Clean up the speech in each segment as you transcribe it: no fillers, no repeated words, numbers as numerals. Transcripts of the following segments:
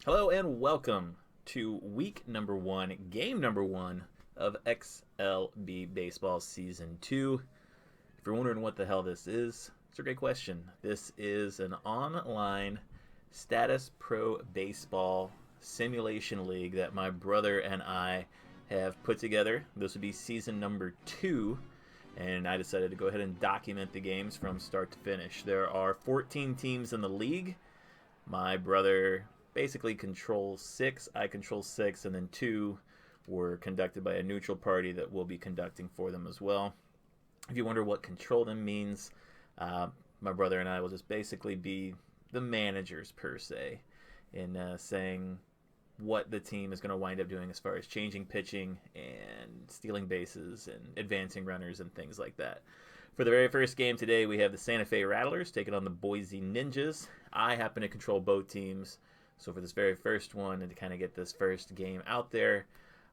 Hello and welcome to week number one, game number one of XLB Baseball Season 2. If you're wondering what the hell this is, it's a great question. This is an online Statis Pro Baseball simulation league that my brother and I have put together. This would be season number 2, and I decided to go ahead and document the games from start to finish. There are 14 teams in the league. My brother basically controls 6, I control 6, and then 2 were conducted by a neutral party that will be conducting for them as well. If you wonder what control them means, my brother and I will just basically be the managers per se in saying what the team is going to wind up doing as far as changing pitching and stealing bases and advancing runners and things like that. For the very first game today, we have the Santa Fe Rattlers taking on the Boise Ninjas. I happen to control both teams, so for this very first one, and to kind of get this first game out there,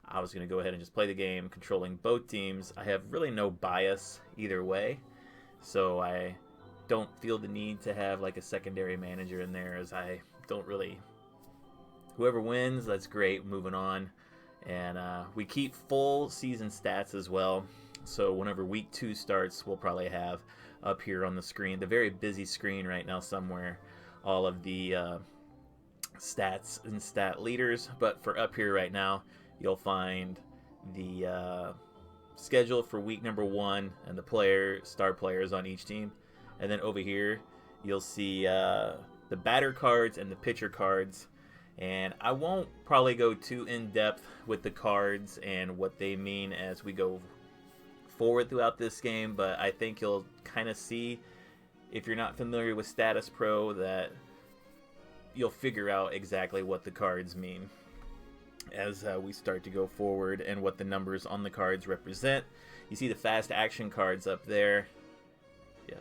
I was going to go ahead and just play the game controlling both teams. I have really no bias either way, so I don't feel the need to have like a secondary manager in there, as I don't really... Whoever wins, that's great, moving on. And we keep full season stats as well, so whenever week 2 starts, we'll probably have up here on the screen, the very busy screen right now somewhere, all of the stats and stat leaders. But for up here right now, you'll find the schedule for week number 1 and the star players on each team. And then over here, you'll see the batter cards and the pitcher cards. And I won't probably go too in-depth with the cards and what they mean as we go forward throughout this game, but I think you'll kind of see, if you're not familiar with Statis Pro, that you'll figure out exactly what the cards mean as we start to go forward and what the numbers on the cards represent. You see the fast action cards up there,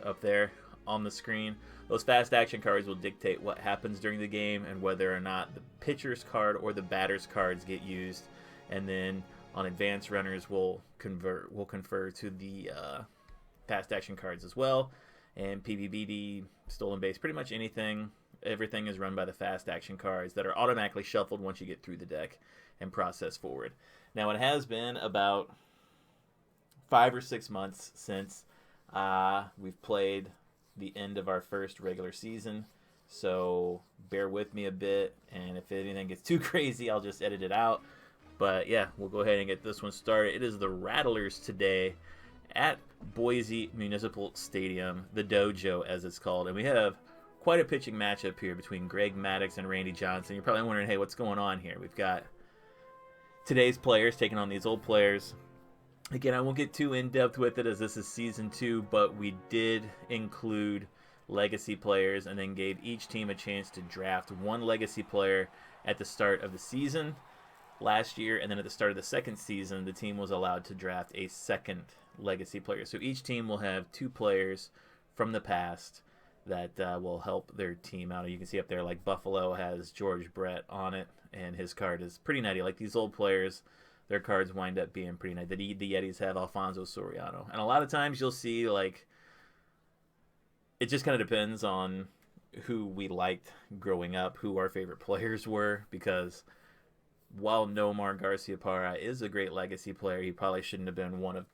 up there on the screen. Those fast action cards will dictate what happens during the game and whether or not the pitcher's card or the batter's cards get used. And then on advanced runners, we'll confer to the fast action cards as well. And PBBD, stolen base, pretty much everything is run by the fast action cards that are automatically shuffled once you get through the deck and process forward. Now, it has been about 5 or 6 months since we've played the end of our first regular season, so bear with me a bit, and if anything gets too crazy, I'll just edit it out. But yeah, we'll go ahead and get this one started. It is the Rattlers today at Boise Municipal Stadium, the Dojo as it's called, and we have quite a pitching matchup here between Greg Maddux and Randy Johnsnon. You're probably wondering, hey, what's going on here? We've got today's players taking on these old players. Again, I won't get too in-depth with it as this is Season 2, but we did include legacy players and then gave each team a chance to draft one legacy player at the start of the season last year, and then at the start of the second season, the team was allowed to draft a second legacy player. So each team will have 2 players from the past that will help their team out. You can see up there, like Buffalo has George Brett on it, and his card is pretty nutty. Like these old players, their cards wind up being pretty nice. The Yetis have Alfonso Soriano. And a lot of times you'll see, like, it just kind of depends on who we liked growing up, who our favorite players were, because while Nomar Garciaparra is a great legacy player, he probably shouldn't have been one of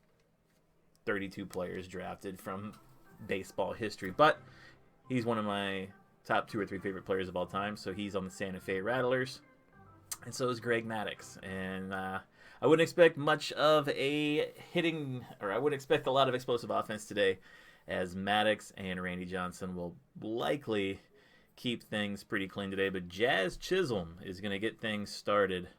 32 players drafted from baseball history. But he's one of my top 2 or 3 favorite players of all time, so he's on the Santa Fe Rattlers. And so is Greg Maddux. And I wouldn't expect much of a hitting, or I wouldn't expect a lot of explosive offense today, as Maddux and Randy Johnsnon will likely keep things pretty clean today. But Jazz Chisholm is going to get things started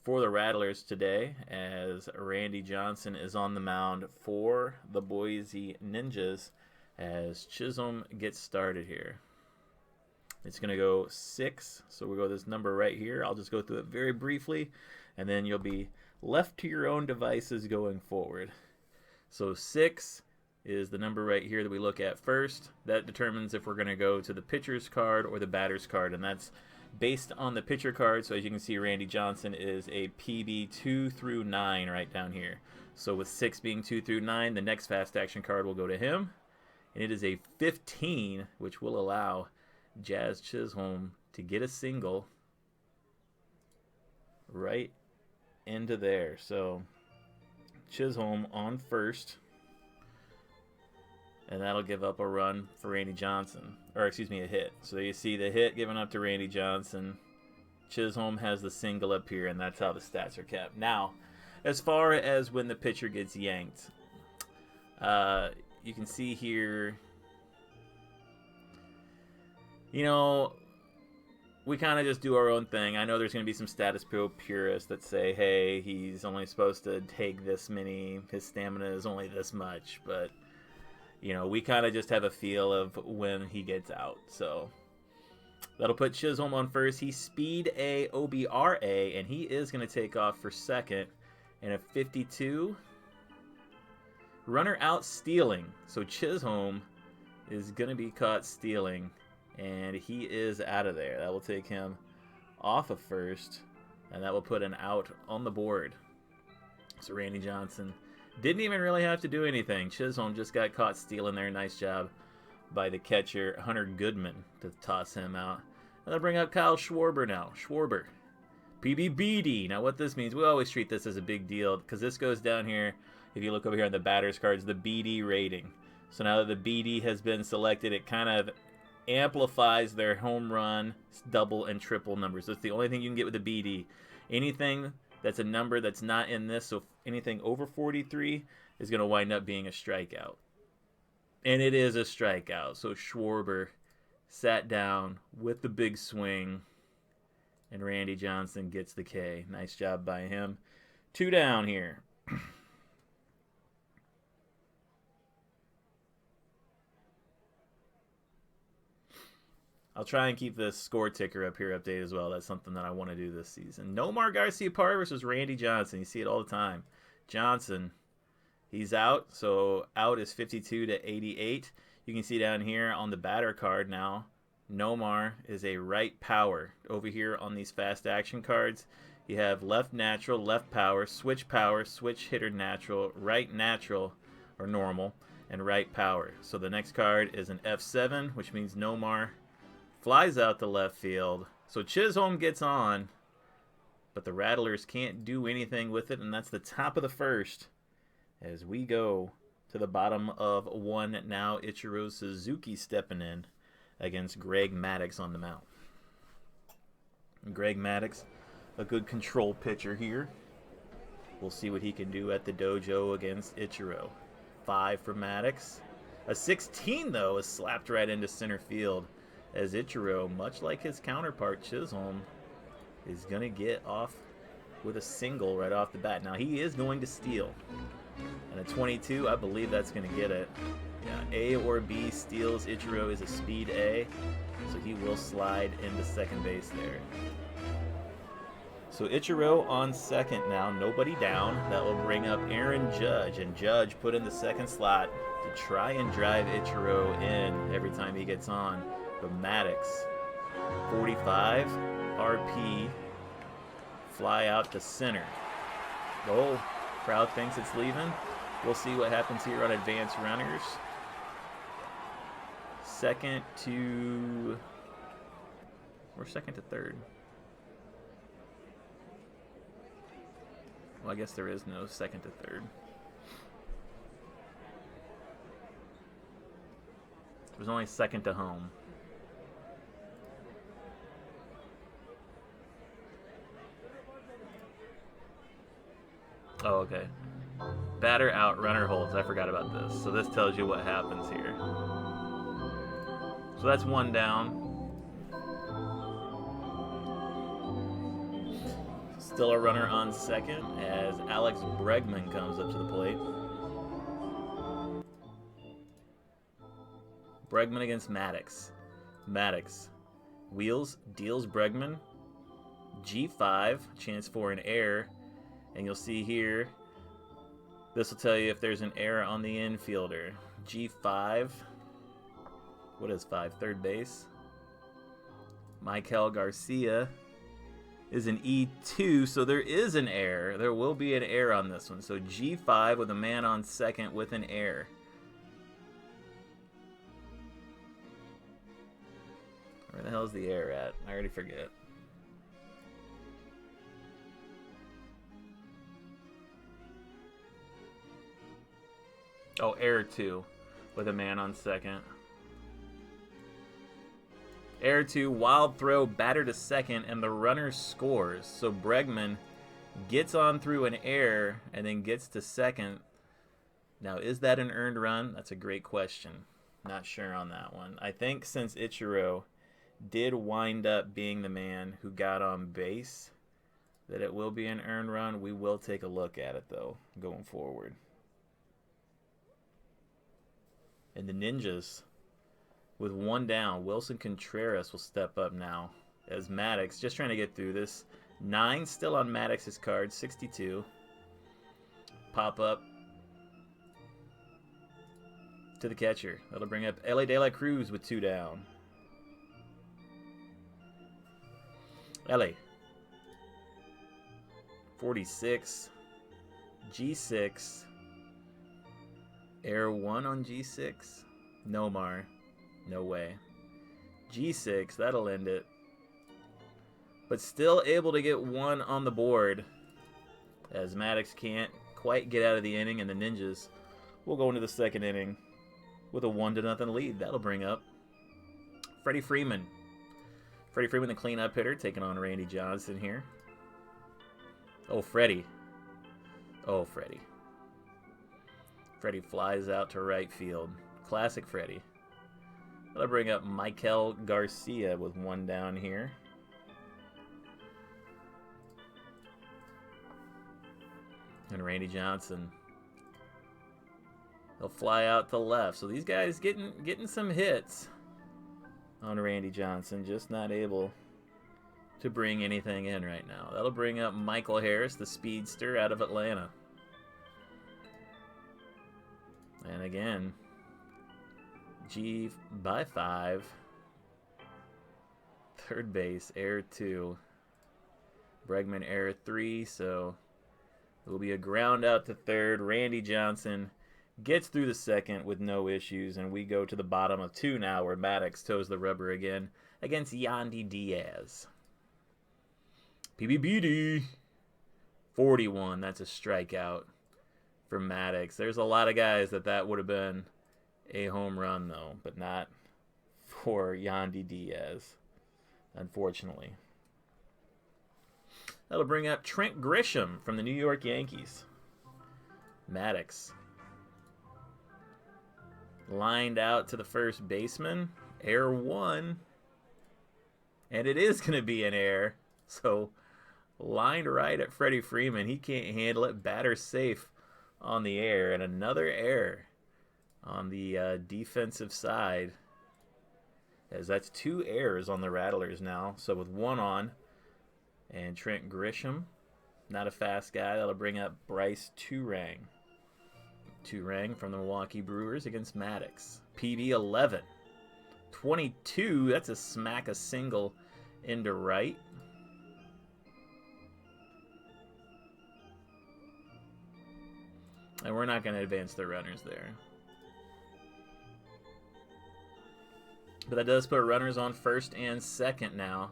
for the Rattlers today, as Randy Johnsnon is on the mound for the Boise Ninjas, as Chisholm gets started here. It's going to go 6, so we'll go this number right here. I'll just go through it very briefly, and then you'll be left to your own devices going forward. So 6 is the number right here that we look at first. That determines if we're going to go to the pitcher's card or the batter's card, and that's based on the pitcher card. So as you can see, Randy Johnsnon is a PB 2 through 9 right down here. So with 6 being 2 through 9, the next fast action card will go to him, and it is a 15, which will allow Jazz Chisholm to get a single right into there. So Chisholm on first. And that'll give up a run for Randy Johnson. Or, excuse me, a hit. So you see the hit given up to Randy Johnson. Chisholm has the single up here, and that's how the stats are kept. Now, as far as when the pitcher gets yanked, you can see here, you know, we kind of just do our own thing. I know there's going to be some status pro purists that say, hey, he's only supposed to take this many. His stamina is only this much. But, you know, we kind of just have a feel of when he gets out. So that'll put Chisholm on first. He's speed A, OBRA, and he is going to take off for second. And a 52. Runner out stealing. So Chisholm is going to be caught stealing. And he is out of there. That will take him off of first. And that will put an out on the board. So Randy Johnson didn't even really have to do anything. Chisholm just got caught stealing there. Nice job by the catcher, Hunter Goodman, to toss him out. And they'll bring up Kyle Schwarber now. Schwarber. PBBD. Now what this means, we always treat this as a big deal because this goes down here. If you look over here on the batter's cards, the BD rating. So now that the BD has been selected, it kind of amplifies their home run, double, and triple numbers. That's the only thing you can get with the BD. Anything that's a number that's not in this, so anything over 43 is going to wind up being a strikeout. And it is a strikeout. So Schwarber sat down with the big swing, and Randy Johnson gets the K. Nice job by him. 2 down here. I'll try and keep the score ticker up here updated as well. That's something that I want to do this season. Nomar Garciaparra versus Randy Johnson. You see it all the time. Johnson, he's out. So out is 52 to 88. You can see down here on the batter card now, Nomar is a right power. Over here on these fast action cards, you have left natural, left power, switch hitter natural, right natural or normal, and right power. So the next card is an F7, which means Nomar flies out to left field. So Chisholm gets on, but the Rattlers can't do anything with it, and that's the top of the first as we go to the bottom of 1 now. Ichiro Suzuki stepping in against Greg Maddux on the mound. And Greg Maddux, a good control pitcher here. We'll see what he can do at the dojo against Ichiro. 5 for Maddux. A 16, though, is slapped right into center field, as Ichiro, much like his counterpart Chisholm, is going to get off with a single right off the bat. Now, he is going to steal. And a 22, I believe that's going to get it. Yeah, A or B steals. Ichiro is a speed A, so he will slide into second base there. So Ichiro on second now, nobody down. That will bring up Aaron Judge, and Judge put in the second slot to try and drive Ichiro in every time he gets on. But Maddux, 45, RP, fly out to center. Oh, crowd thinks it's leaving. We'll see what happens here on advanced runners. Second to third. Well, I guess there is no second to third. There's only second to home. Oh, okay. Batter out, runner holds. I forgot about this. So this tells you what happens here. So that's 1 down. Still a runner on second as Alex Bregman comes up to the plate. Bregman against Maddux. Maddux wheels, deals Bregman. G5, chance for an error. And you'll see here, this will tell you if there's an error on the infielder. G5. What is 5? Third base. Michael Garcia is an E2, so there is an error. There will be an error on this one. So G5 with a man on second with an error. Where the hell is the error at? I already forget. Oh, error 2 with a man on second. Error 2, wild throw, batter to second, and the runner scores. So Bregman gets on through an error and then gets to second. Now, is that an earned run? That's a great question. Not sure on that one. I think since Ichiro did wind up being the man who got on base, that it will be an earned run. We will take a look at it, though, going forward. And the Ninjas, with one down, Wilson Contreras will step up now as Maddux, just trying to get through this. 9 still on Maddux's card, 62. Pop up to the catcher. That'll bring up L.A. De La Cruz with 2 down. L.A. 46. G6. Air 1 on G6. Nomar. No way. G6. That'll end it. But still able to get 1 on the board as Maddux can't quite get out of the inning, and the Ninjas will go into the second inning with a 1-0 lead. That'll bring up Freddie Freeman. Freddie Freeman, the cleanup hitter, taking on Randy Johnston here. Oh, Freddie. Oh, Freddie. Freddie flies out to right field. Classic Freddie. That'll bring up Michael Garcia with 1 down here. And Randy Johnston. He'll fly out to left. So these guys getting some hits on Randy Johnston, just not able to bring anything in right now. That'll bring up Michael Harris, the speedster out of Atlanta. And again, G by 5. Third base, error 2. Bregman, error 3, so it will be a ground out to third. Randy Johnston gets through the second with no issues, and we go to the bottom of 2 now, where Maddux toes the rubber again against Yandy Diaz. PBBD 41. That's a strikeout for Maddux. There's a lot of guys that would have been a home run, though, but not for Yandy Diaz, unfortunately. That'll bring up Trent Grisham from the New York Yankees. Maddux lined out to the first baseman. Error 1. And it is going to be an error. So lined right at Freddie Freeman. He can't handle it. Batter safe on the air. And another error on the defensive side, as that's 2 errors on the Rattlers now. So with 1 on, and Trent Grisham, not a fast guy. That'll bring up Bryce Turang. Turang from the Milwaukee Brewers against Maddux. PB 11. 22. That's a smack a single into right. And we're not going to advance the runners there. But that does put runners on first and second now.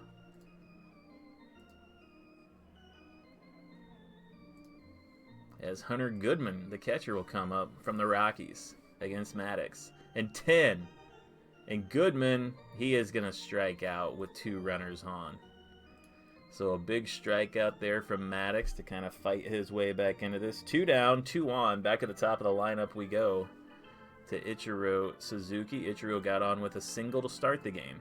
As Hunter Goodman, the catcher, will come up from the Rockies against Maddux. And 10. And Goodman, he is going to strike out with 2 runners on. So a big strikeout there from Maddux to kind of fight his way back into this. 2 down, 2 on. Back at the top of the lineup we go to Ichiro Suzuki. Ichiro got on with a single to start the game.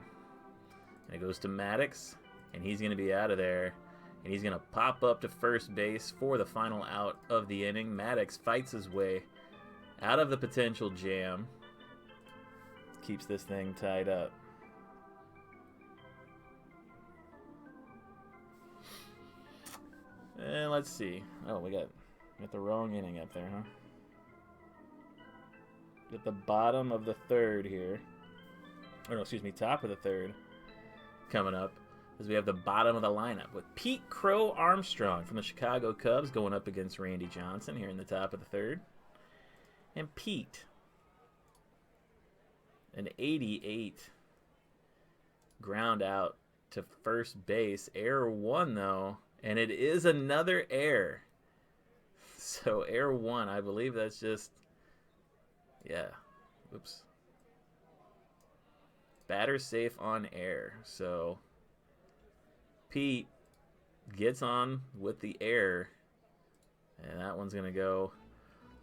And it goes to Maddux, and he's going to be out of there. And he's going to pop up to first base for the final out of the inning. Maddux fights his way out of the potential jam. Keeps this thing tied up. And let's see. Oh, we got the wrong inning up there, huh? At the bottom of the third here. Or no, excuse me, top of the third coming up. As we have the bottom of the lineup with Pete Crow Armstrong from the Chicago Cubs going up against Randy Johnston here in the top of the third. And Pete, an 88 ground out to first base. Error 1, though, and it is another error. So error 1, I believe that's just Yeah. Oops. Batter safe on air. So Pete gets on with the air. And that one's going to go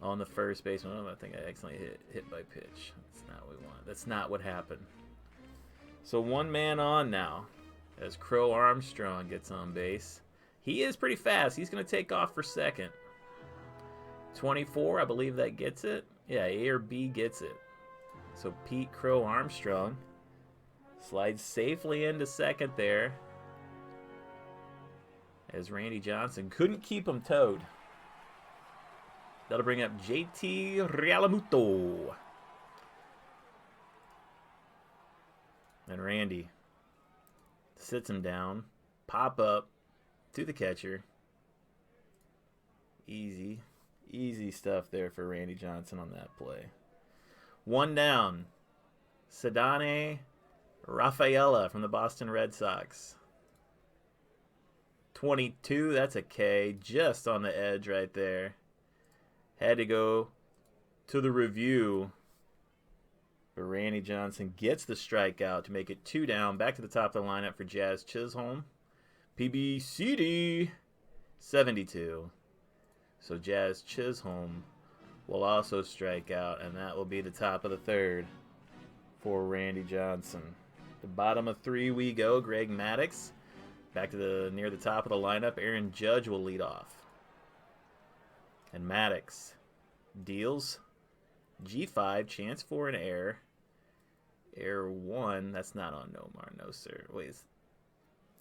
on the first baseman. Oh, I think I accidentally hit by pitch. That's not what we want. That's not what happened. So one man on now as Crow Armstrong gets on base. He is pretty fast. He's going to take off for second. 24, I believe that gets it. Yeah, A or B gets it. So Pete Crow Armstrong slides safely into second there as Randy Johnson couldn't keep him towed. That'll bring up JT Realmuto. And Randy sits him down. Pop up to the catcher. Easy. Easy stuff there for Randy Johnson on that play. One down. Ceddanne Rafaela from the Boston Red Sox. 22, that's a K. Just on the edge right there. Had to go to the review. But Randy Johnson gets the strikeout to make it 2 down. Back to the top of the lineup for Jazz Chisholm. PBCD 72. So Jazz Chisholm will also strike out, and that will be the top of the third for Randy Johnson. The bottom of 3 we go. Greg Maddux back to near the top of the lineup. Aaron Judge will lead off. And Maddux deals G5, chance for an error. Error 1, that's not on Nomar, no sir. Wait, it's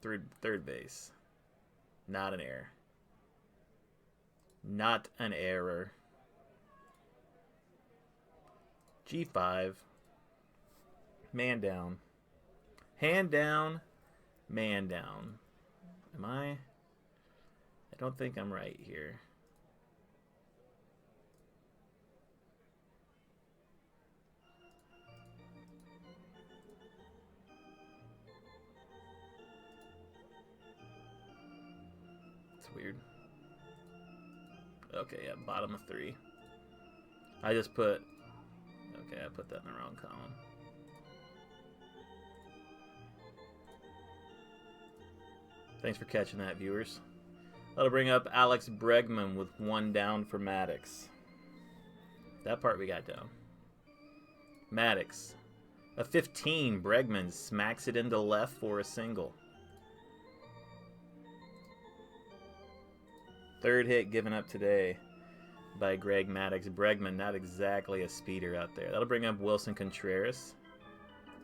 third base. Not an error. Not an error. G5. Man down. Hand down. Man down. Am I don't think I'm right here. It's weird. Okay, yeah, bottom of 3. I just put... Okay, I put that in the wrong column. Thanks for catching that, viewers. That'll bring up Alex Bregman with 1 down for Maddux. That part we got down. Maddux. A 15. Bregman smacks it into left for a single. Third hit given up today by Greg Maddux. Bregman, not exactly a speeder out there. That'll bring up Wilson Contreras.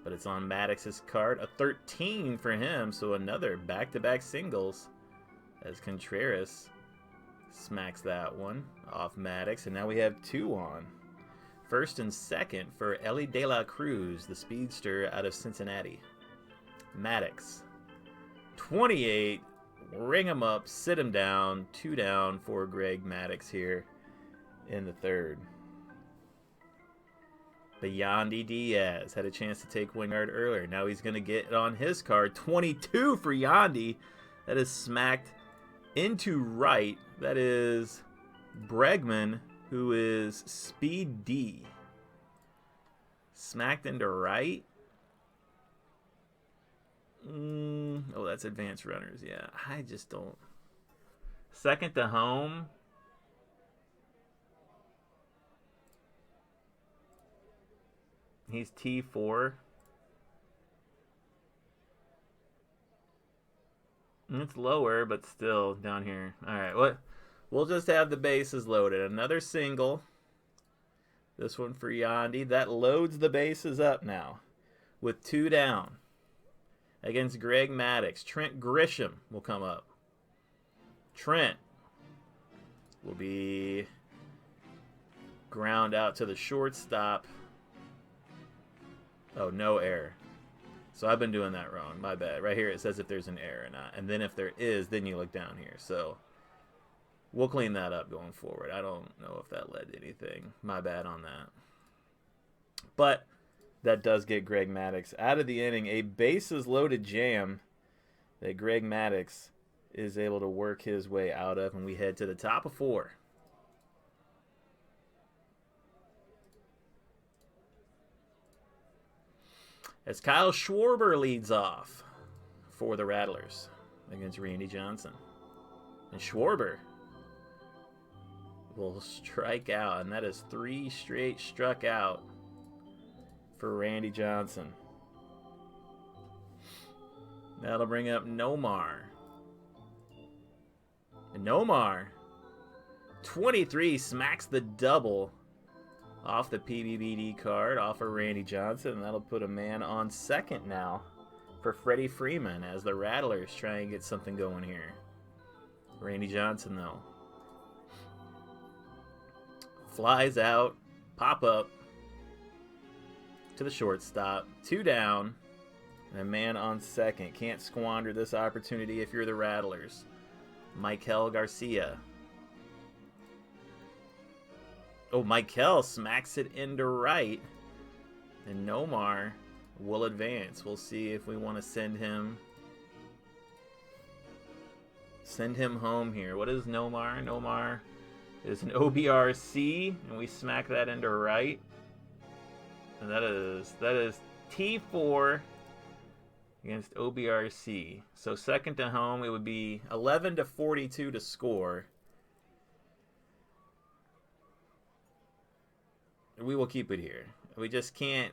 But it's on Maddox's card. A 13 for him, so another back-to-back singles as Contreras smacks that one off Maddux. And now we have 2 on. First and second for Ellie De La Cruz, the speedster out of Cincinnati. Maddux. 28. Ring him up, sit him down. 2 down for Greg Maddux here in the third. But Yandy Diaz had a chance to take Wingard earlier. Now he's going to get it on his card. 22 for Yandy. That is smacked into right. That is Bregman, who is speed D. Smacked into right. Oh, that's advanced runners. Yeah, I just don't. Second to home. He's T4. It's lower, but still down here. All right, we'll just have the bases loaded. Another single. This one for Yandy. That loads the bases up now with 2 down. Against Greg Maddux. Trent Grisham will come up. Trent will be ground out to the shortstop. Oh, no error. So I've been doing that wrong. My bad. Right here it says if there's an error or not. And then if there is, then you look down here. So we'll clean that up going forward. I don't know if that led to anything. My bad on that. But that does get Greg Maddux out of the inning. A bases-loaded jam that Greg Maddux is able to work his way out of. And we head to the top of 4. As Kyle Schwarber leads off for the Rattlers against Randy Johnson. And Schwarber will strike out, and that is 3 straight struck out for Randy Johnson. That'll bring up Nomar. And Nomar, 23, smacks the double off the PBBD card, off of Randy Johnson, and that'll put a man on second now for Freddie Freeman as the Rattlers try and get something going here. Randy Johnson, though, flies out, pop up to the shortstop, 2 down, and a man on second. Can't squander this opportunity if you're the Rattlers. Michael Garcia. Oh, Michael smacks it into right, and Nomar will advance. We'll see if we want to send him home here. What is Nomar? Nomar is an OBRC, and we smack that into right. And that is T4 against OBRC. So second to home, it would be 11-42 to score. We will keep it here. We just can't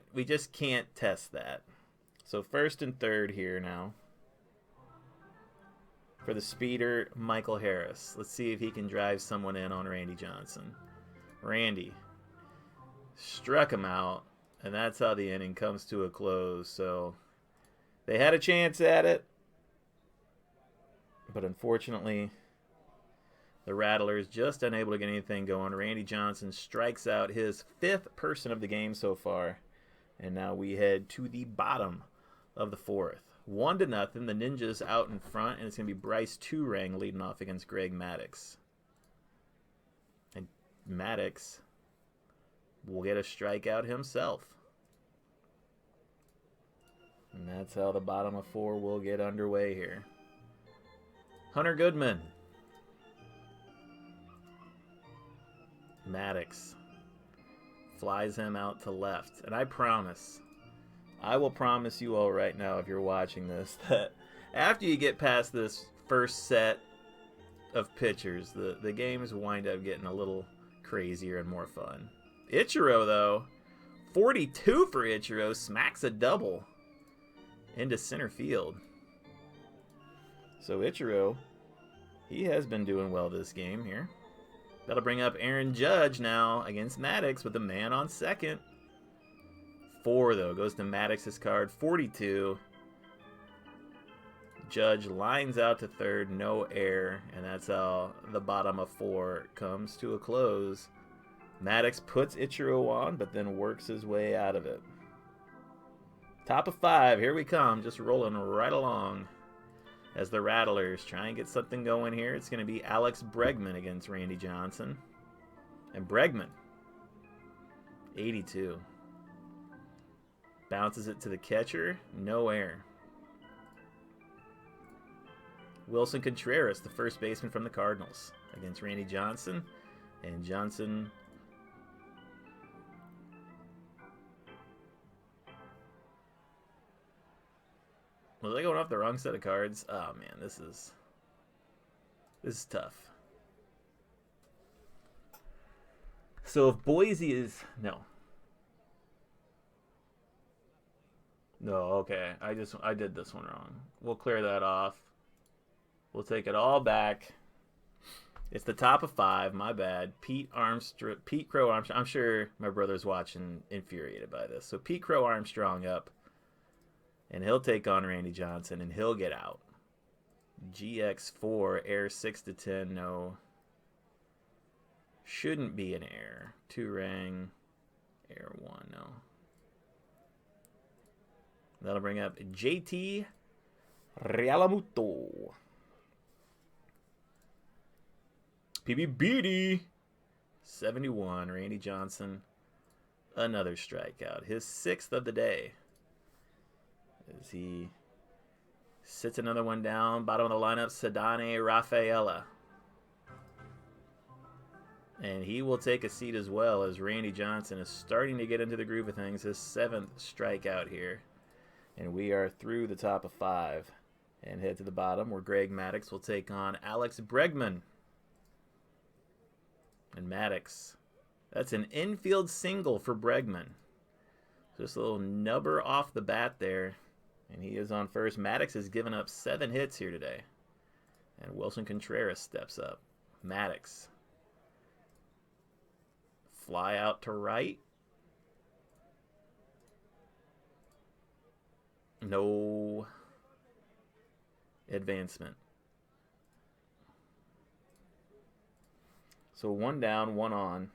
test that. So first and third here now for the speeder Michael Harris. Let's see if he can drive someone in on Randy Johnson. Randy struck him out, and that's how the inning comes to a close. So they had a chance at it, but unfortunately the Rattlers just unable to get anything going. Randy Johnson strikes out his 5th person of the game so far. And now we head to the bottom of the 4th. 1-0. The Ninjas out in front, and it's going to be Bryce Turang leading off against Greg Maddux. And Maddux will get a strikeout himself. And that's how the bottom of 4 will get underway here. Hunter Goodman. Maddux flies him out to left. And I will promise you all right now, if you're watching this, that after you get past this first set of pitchers, the games wind up getting a little crazier and more fun. Ichiro, though, 42 for Ichiro, smacks a double into center field. So Ichiro, he has been doing well this game here. That'll bring up Aaron Judge now against Maddux with a man on second. 4, though, goes to Maddux's card. 42. Judge lines out to third, no error, and that's how the bottom of 4 comes to a close. Maddux puts Ichiro on, but then works his way out of it. Top of 5, here we come, just rolling right along. As the Rattlers try and get something going here, it's going to be Alex Bregman against Randy Johnson. And Bregman, 82. Bounces it to the catcher, no error. Wilson Contreras, the first baseman from the Cardinals, against Randy Johnson. And Johnson was I going off the wrong set of cards? Oh man, this is tough. So if Boise is no, okay. I did this one wrong. We'll clear that off. We'll take it all back. It's the top of 5. My bad. Pete Crow Armstrong. I'm sure my brother's watching, infuriated by this. So Pete Crow Armstrong up. And he'll take on Randy Johnson, and he'll get out. GX4, error 6-10, no. Shouldn't be an error. Turang, error 1, no. That'll bring up JT Realmuto. PBBD, 71, Randy Johnson, another strikeout. His 6th of the day. As he sits another one down. Bottom of the lineup, Sadane Rafaela. And he will take a seat as well, as Randy Johnson is starting to get into the groove of things. His 7th strikeout here. And we are through the top of 5 and head to the bottom where Greg Maddux will take on Alex Bregman. And Maddux, that's an infield single for Bregman. Just a little nubber off the bat there. And he is on first. Maddux has given up 7 hits here today. And Wilson Contreras steps up. Maddux. Fly out to right. No advancement. So 1 down, 1 on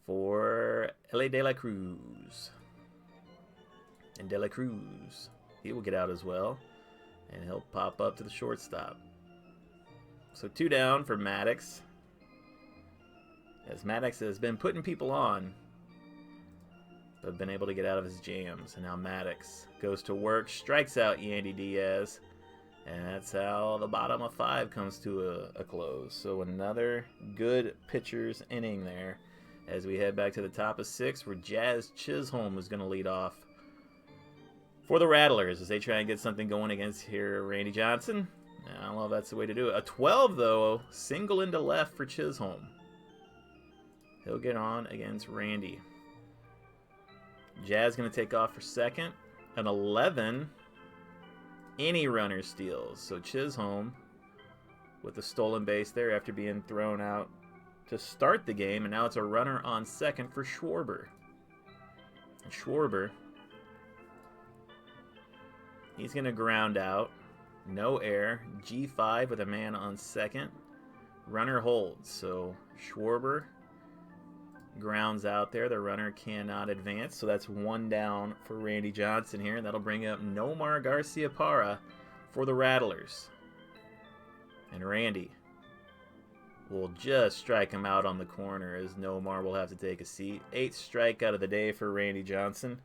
for L.A. De La Cruz. And De La Cruz, he will get out as well. And he'll pop up to the shortstop. So 2 down for Maddux. As Maddux has been putting people on, but been able to get out of his jams. And now Maddux goes to work, strikes out Yandy Diaz. And that's how the bottom of 5 comes to a close. So another good pitcher's inning there as we head back to the top of 6 where Jazz Chisholm is going to lead off for the Rattlers as they try and get something going against here Randy Johnson. I don't know if that's the way to do it. A 12, though, single into left for Chisholm. He'll get on against Randy. Jazz going to take off for second. An 11, any runner steals. So Chisholm with the stolen base there after being thrown out to start the game. And now it's a runner on second for Schwarber. And Schwarber, he's going to ground out. No air. G5 with a man on second. Runner holds. So Schwarber grounds out there. The runner cannot advance. So that's 1 down for Randy Johnson here. And that'll bring up Nomar Garciaparra for the Rattlers. And Randy will just strike him out on the corner as Nomar will have to take a seat. 8th strikeout of the day for Randy Johnson.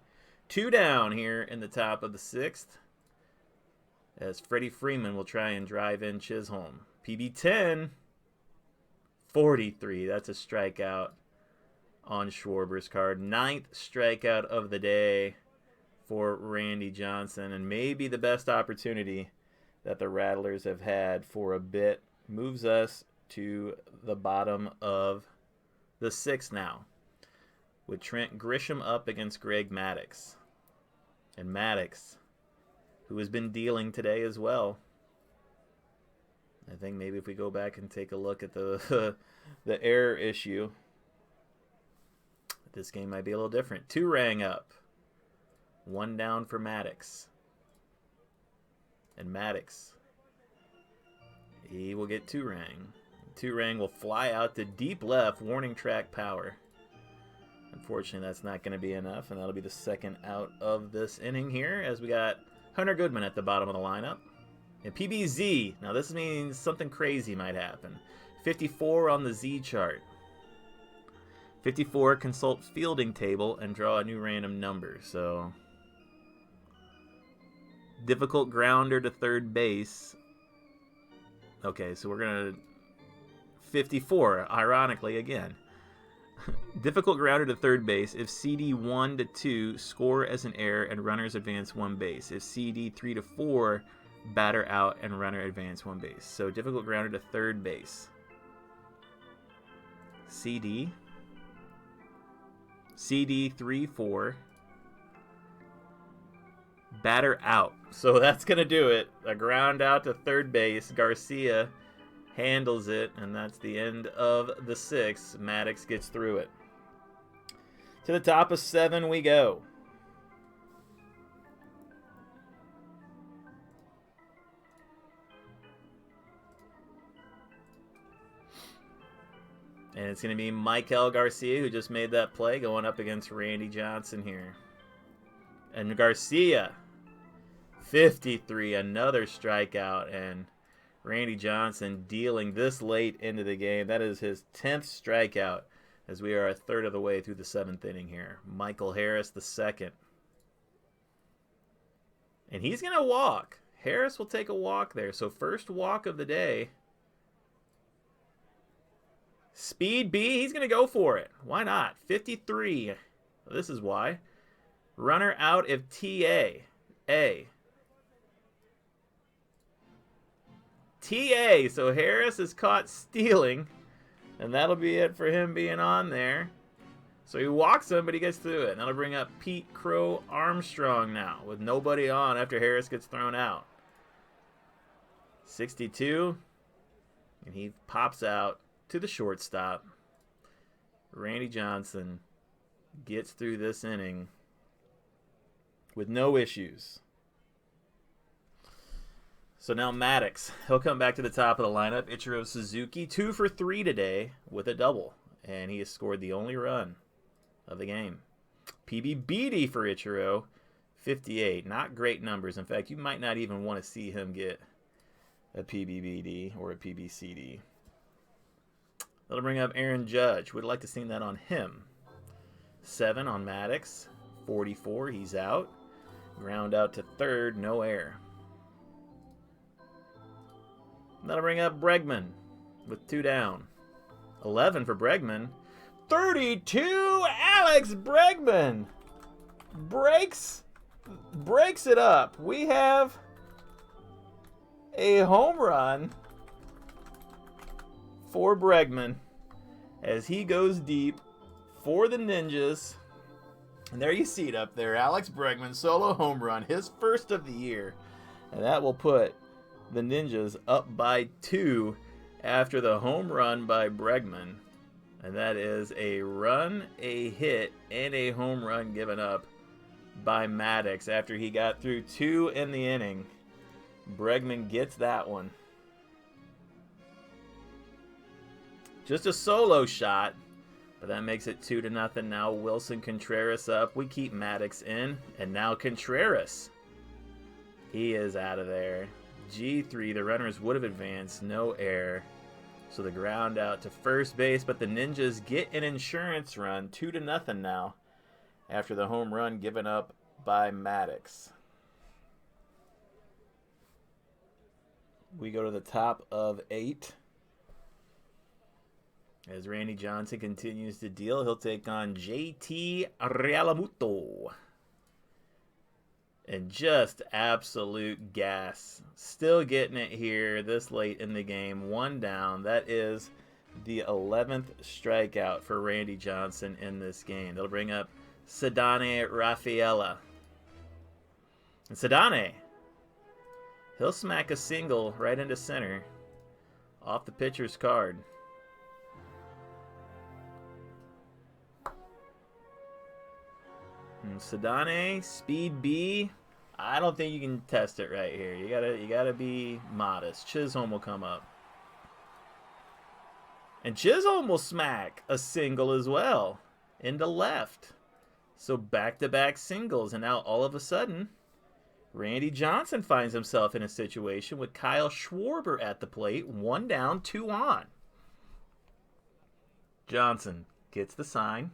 2 down here in the top of the 6th. As Freddie Freeman will try and drive in Chisholm. PB10, 43. That's a strikeout on Schwarber's card. 9th strikeout of the day for Randy Johnson. And maybe the best opportunity that the Rattlers have had for a bit. Moves us to the bottom of the 6th now. With Trent Grisham up against Greg Maddux. And Maddux, who has been dealing today as well. I think maybe if we go back and take a look at the the error issue, this game might be a little different. 2 rang up. 1 down for Maddux. And Maddux, he will get 2 rang. 2 rang will fly out to deep left, warning track power. Unfortunately, that's not going to be enough, and that'll be the 2nd out of this inning here as we got Hunter Goodman at the bottom of the lineup. And PBZ, now this means something crazy might happen. 54 on the Z chart. 54, consult fielding table and draw a new random number. So, difficult grounder to third base. Okay, so we're going to... 54, ironically, again. Difficult grounder to third base if CD 1 to 2 score as an error and runners advance 1 base. If CD 3 to 4 batter out and runner advance 1 base. So difficult grounder to third base. CD 3 4 batter out. So that's going to do it. A ground out to third base. Garcia handles it, and that's the end of the 6th. Maddux gets through it. To the top of 7 we go. And it's going to be Michael Garcia who just made that play going up against Randy Johnson here. And Garcia, 53, another strikeout, and Randy Johnson dealing this late into the game. That is his 10th strikeout as we are a third of the way through the 7th inning here. Michael Harris, the 2nd. And he's going to walk. Harris will take a walk there. So first walk of the day. Speed B, he's going to go for it. Why not? 53. This is why. Runner out if TA. So Harris is caught stealing, and that'll be it for him being on there. So he walks him, but he gets through it. And that'll bring up Pete Crow Armstrong now with nobody on after Harris gets thrown out. 62, and he pops out to the shortstop. Randy Johnson gets through this inning with no issues. So now Maddux, he'll come back to the top of the lineup. Ichiro Suzuki, 2 for 3 today with a double, and he has scored the only run of the game. PBBD for Ichiro, 58. Not great numbers. In fact, you might not even want to see him get a PBBD or a PBCD. That'll bring up Aaron Judge. Would like to see that on him. 7 on Maddux. 44, he's out. Ground out to third, no air. That'll bring up Bregman with 2 down. 11 for Bregman. 32, Alex Bregman breaks it up. We have a home run for Bregman as he goes deep for the Ninjas. And there you see it up there. Alex Bregman, solo home run, his first of the year. And that will put the Ninjas up by 2 after the home run by Bregman. And that is a run, a hit, and a home run given up by Maddux after he got through 2 in the inning. Bregman gets that one. Just a solo shot, but that makes it 2-0. Now Wilson Contreras up. We keep Maddux in, and now Contreras. He is out of there. G3, the runners would have advanced, no error. So the ground out to first base, but the Ninjas get an insurance run, 2-0 now, after the home run given up by Maddux. We go to the top of 8. As Randy Johnson continues to deal, he'll take on JT Realmuto. And just absolute gas. Still getting it here this late in the game. 1 down. That is the 11th strikeout for Randy Johnson in this game. They'll bring up Ceddanne Rafaela. And Ceddanne, he'll smack a single right into center off the pitcher's card. And Ceddanne, speed B. I don't think you can test it right here. You gotta be modest. Chisholm will come up. And Chisholm will smack a single as well into left. So back-to-back singles. And now all of a sudden, Randy Johnson finds himself in a situation with Kyle Schwarber at the plate. 1 down, 2 on. Johnson gets the sign.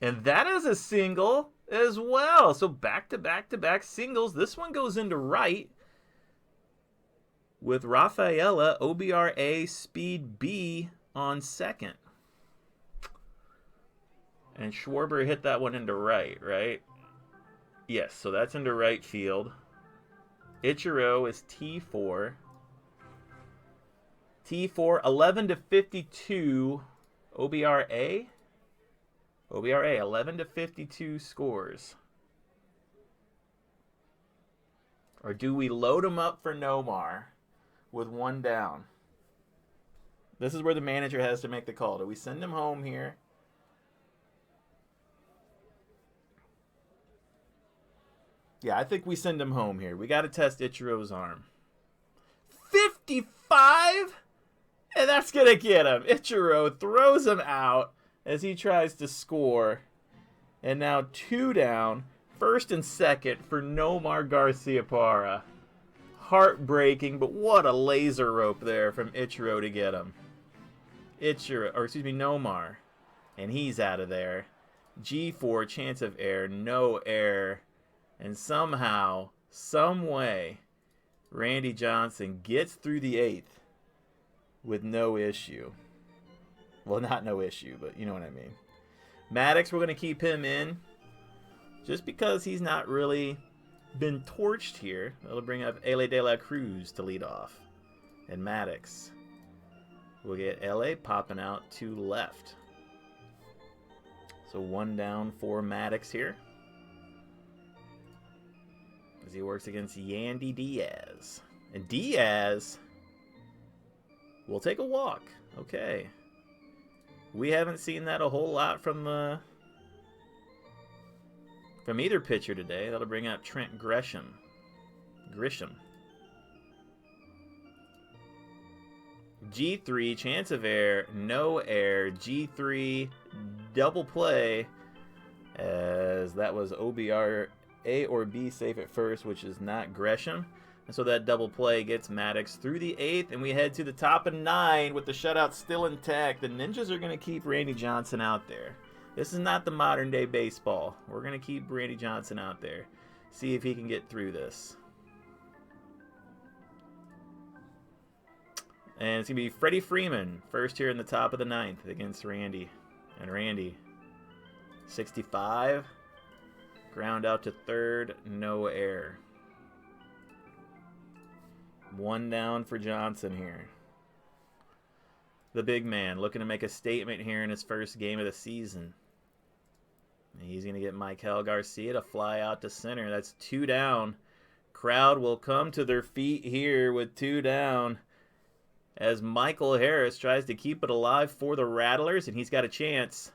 And that is a single as well. So back-to-back-to-back singles. This one goes into right with Rafaela, OBRA, speed B on second. And Schwarber hit that one into right? Yes, so that's into right field. Ichiro is T4. T4, 11-52, OBRA. OBRA, 11-52 scores. Or do we load him up for Nomar with 1 down? This is where the manager has to make the call. Do we send him home here? Yeah, I think we send him home here. We got to test Ichiro's arm. 55? And that's going to get him. Ichiro throws him out as he tries to score. And now 2 down. First and second for Nomar Garciaparra. Heartbreaking, but what a laser rope there from Ichiro to get him. Nomar. And he's out of there. G4, chance of error, no error. And somehow, some way, Randy Johnson gets through the 8th with no issue. Well, not no issue, but you know what I mean. Maddux, we're going to keep him in just because he's not really been torched here. That'll bring up L.A. De La Cruz to lead off. And Maddux. We'll get L.A. popping out to left. So 1 down for Maddux here, as he works against Yandy Diaz. And Diaz will take a walk. Okay. We haven't seen that a whole lot from either pitcher today. That'll bring up Trent Grisham. G3, chance of air, no air. G3, double play, as that was OBR A or B safe at first, which is not Gresham. And so that double play gets Maddux through the 8th, and we head to the top of 9 with the shutout still intact. The Ninjas are going to keep Randy Johnson out there. This is not the modern day baseball. We're going to keep Randy Johnson out there. See if he can get through this. And it's going to be Freddie Freeman, first here in the top of the 9th against Randy. And Randy, 65, ground out to third, no air. 1 down for Johnson here. The big man looking to make a statement here in his first game of the season. And he's going to get Michael Garcia to fly out to center. That's 2 down. Crowd will come to their feet here with 2 down, as Michael Harris tries to keep it alive for the Rattlers, and he's got a chance.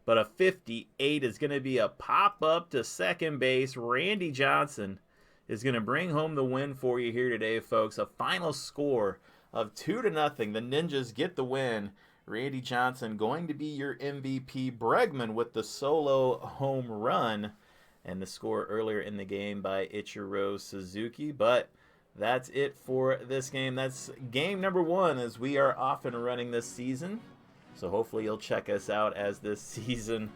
But a 58 is going to be a pop-up to second base. Randy Johnson is going to bring home the win for you here today, folks. A final score of 2-0. The Ninjas get the win. Randy Johnson going to be your MVP. Bregman with the solo home run. And the score earlier in the game by Ichiro Suzuki. But that's it for this game. That's game number 1, as we are off and running this season. So hopefully you'll check us out as this season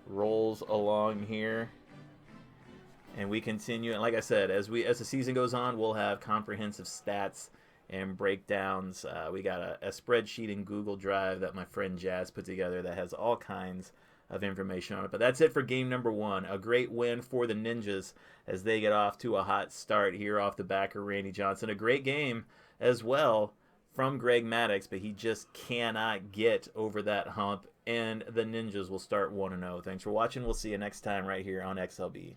rolls along here. And we continue. And like I said, as the season goes on, we'll have comprehensive stats and breakdowns. We got a spreadsheet in Google Drive that my friend Jazz put together that has all kinds of information on it. But that's it for game number 1. A great win for the Ninjas as they get off to a hot start here off the back of Randy Johnson. A great game as well from Greg Maddux, but he just cannot get over that hump, and the Ninjas will start 1-0. Thanks for watching. We'll see you next time right here on XLB.